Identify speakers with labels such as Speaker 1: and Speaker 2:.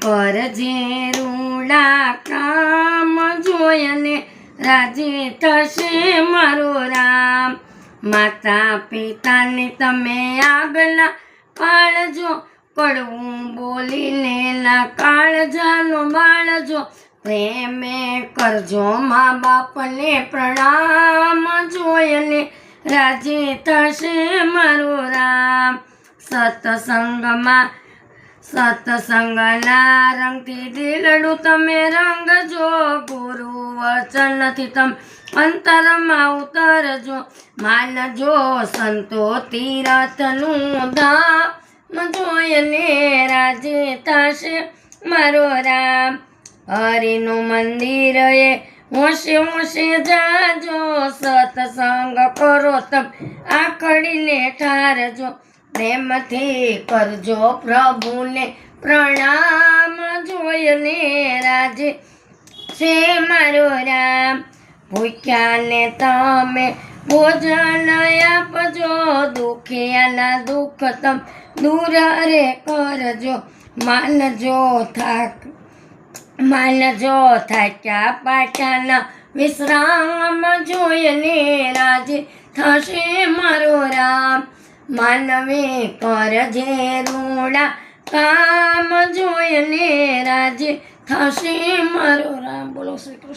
Speaker 1: કરજે રૂડા કામ જોઈને રાજી થશે મારો રામ। માતા પિતાને તમે આગલા પાળજો, કડવું બોલીને ના કાળજાનો બાળજો। પ્રેમે કરજો મા બાપને પ્રણામ, જોઈને રાજી થશે મારો રામ। સત્સંગના રંગથી દિલડું તમે રંગજો, ગુરુ વચનથી તમે અંતરમાં ઉતરજો। માનજો સંતો તીરથનું ધામ, જોઈને રાજી થશે મારો રામ। હરિનું મંદિર એ હોશે હોશે જાજો, સત્સંગ કરો તમ આખડીને ઠારજો। પ્રેમથી કરજો પ્રભુને પ્રણામ, જોઈને રાજી છે મારો રામ। ભૂખ્યાને તમે ભોજન આપજો, દુખિયાના દુઃખ તમ દૂર રે કરજો। માનજો થાક્યા પાક્યાના વિશ્રામ, જોઈને રાજી થશે મારો રામ। માનવી કરજે રૂડા કામ, જોઈને રાજી થશે મારો રામ। બોલો શ્રી કૃષ્ણ।